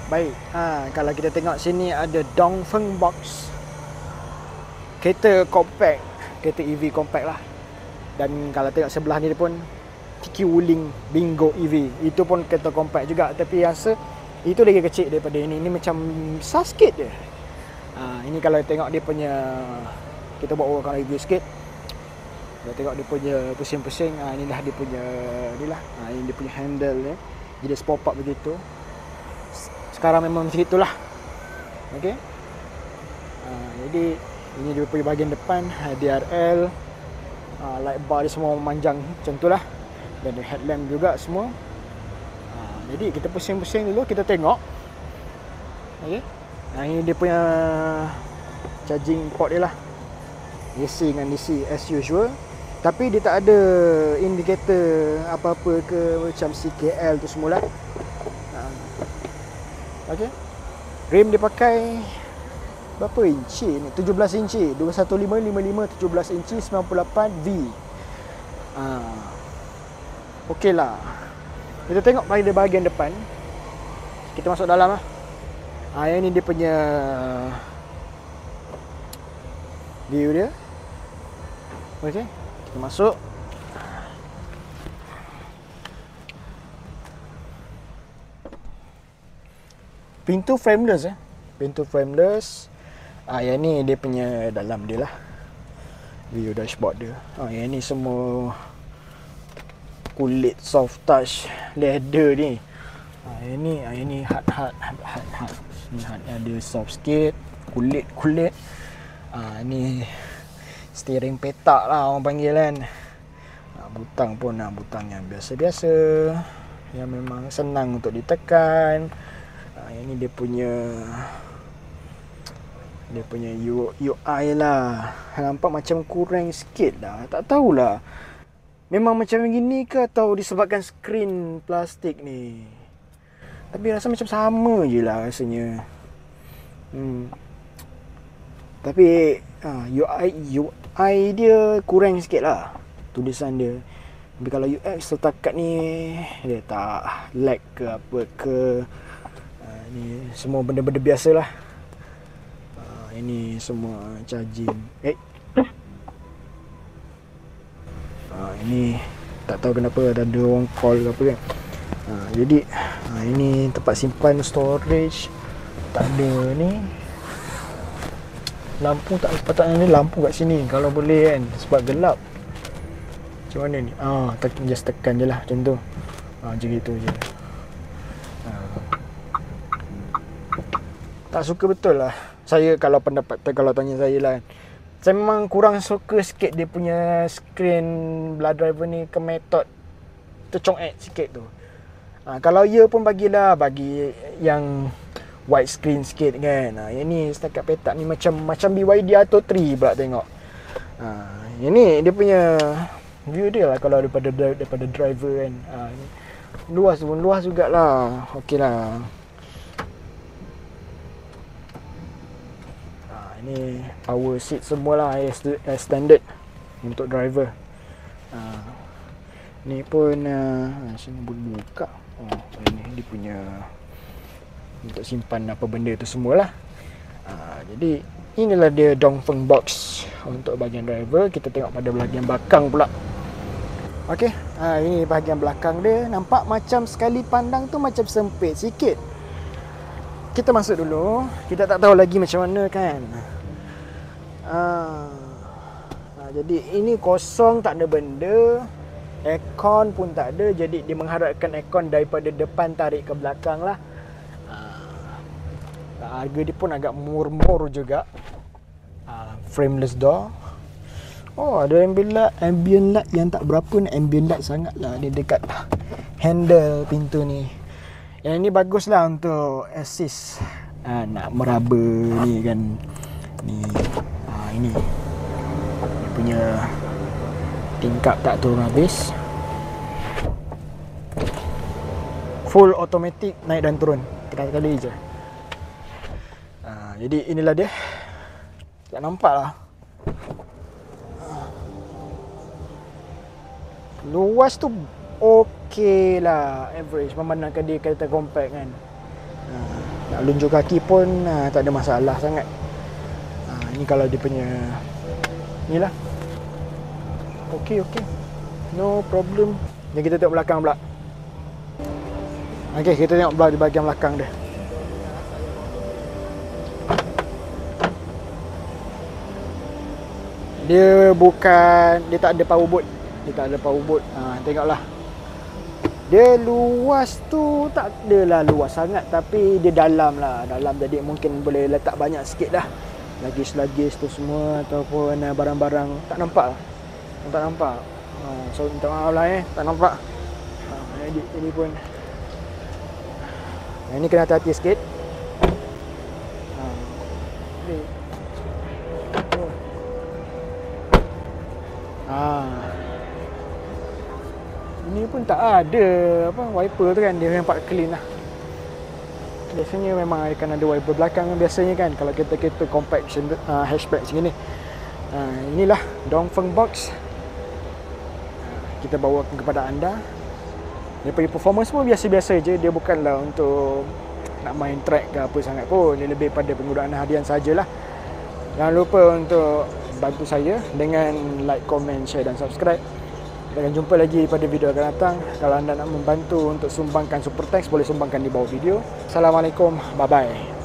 Baik, kalau kita tengok sini ada Dongfeng Box. Kereta compact, kereta EV compact lah. Dan kalau tengok sebelah ni pun TQ Wuling Bingo EV. Itu pun kereta compact juga, tapi rasa itu lagi kecil daripada ini. Ini macam besar sikit je. Ini kalau tengok dia punya, kita buat orang review sikit. Kalau tengok dia punya pusing-pusing, inilah dia punya inilah. Ini dia punya handle ni. Jadi pop up begitu. Sekarang memang macam itulah. Okey. Jadi ini dia punya bahagian depan, DRL, light bar dia semua memanjang macam itulah. Dan headlamp juga semua. Jadi kita pusing-pusing dulu, kita tengok. Okey. Ini dia punya charging port dia lah. AC dengan DC as usual. Tapi dia tak ada indikator apa-apa ke macam CKL tu semula. Okey. Rim dia pakai berapa inci ni? 17 inci. 215 17 inci 98V. Okey lah. Kita tengok pada bahagian depan. Kita masuk dalam lah. Yang ni dia punya view dia. Okey. Kita masuk. Pintu frameless Pintu frameless. Yang ni dia punya dalam dia lah. View dashboard dia. Yang ni semua kulit soft touch leather ni. Yang ni hard. Ni hard, ada soft sikit, kulit. Ni steering petak lah orang panggil kan. Butang pun butang yang biasa-biasa, yang memang senang untuk ditekan. Yang ni dia punya UI lah. Nampak macam kurang sikit lah. Tak tahulah memang macam gini ke atau disebabkan skrin plastik ni. Tapi rasa macam sama je lah rasanya. Tapi UI dia kurang sikit lah tulisan dia. Tapi kalau UX setakat ni dia tak lag ke apa ke. Ni semua benda-benda biasa lah. Ini semua charging. Ini tak tahu kenapa ada orang call ke apa kan. Jadi ini tempat simpan storage. Tak ada ni. Lampu tak sepatutnya ada lampu kat sini kalau boleh kan, sebab gelap. Macam mana ni? Just tekan je lah macam tu. Macam gitu je. Tak suka betul lah saya, kalau pendapat kalau tanya saya lah. Saya memang kurang suka sikit dia punya screen belah driver ni ke metod tercongek sikit tu. Kalau ya pun bagi yang wide screen sikit kan. Yang ni setakat petak ni macam BYD Atto 3 pula tengok. Yang ni dia punya view dia lah kalau daripada driver kan. Luas jugalah. Okey lah. Ini power seat semualah as standard untuk driver. Ni pun sini boleh buka. Ini dia punya untuk simpan apa benda tu semualah. Jadi inilah dia Dongfeng Box untuk bahagian driver. Kita tengok pada bahagian belakang pula. Okey, ini bahagian belakang dia. Nampak macam sekali pandang tu macam sempit sikit. Kita masuk dulu. Kita tak tahu lagi macam mana kan. Jadi ini kosong, tak ada benda. Aircon pun tak ada. Jadi dia mengharapkan aircon daripada depan tarik ke belakang lah. Harga dia pun agak murmur juga. Frameless door. Ada ambient light yang tak berapa ni. Ambient light sangat lah. Dia dekat handle pintu ni. Yang ni bagus lah untuk assist nak meraba ni kan. Ini dia punya tingkap tak turun habis. Full automatic, naik dan turun. Tekan sekali je. Jadi inilah dia. Tak nampak lah. Luas tu okey lah, average memandangkan dia kereta compact kan. Nak lunjuk kaki pun tak ada masalah sangat. Ini kalau dia punya ni lah. Okey. No problem. Ni kita tengok belakang pula. Okey, kita tengok di bahagian belakang dia. Dia tak ada power boot. Tengoklah. Dia luas tu tak adalah luas sangat, tapi dia dalam lah. Dalam, jadi mungkin boleh letak banyak sikit lah. Lagis tu semua ataupun barang-barang tak nampak lah. Tak nampak. So minta maaf lah tak nampak. Ini pun. Ini kena hati-hati sikit. Ini pun tak ada wiper tu kan, dia nampak clean lah. Biasanya memang akan ada wiper belakang biasanya kan kalau kereta-kereta compact hatchback macam ni. Inilah Dongfeng Box. Kita bawa kepada anda. Dia punya performance pun biasa-biasa je. Dia bukanlah untuk nak main track ke apa sangat pun. Dia lebih pada penggunaan harian sajalah. Jangan lupa untuk bantu saya dengan like, komen, share dan subscribe. Kita akan jumpa lagi pada video akan datang. Kalau anda nak membantu untuk sumbangkan Super Thanks, boleh sumbangkan di bawah video. Assalamualaikum, bye bye.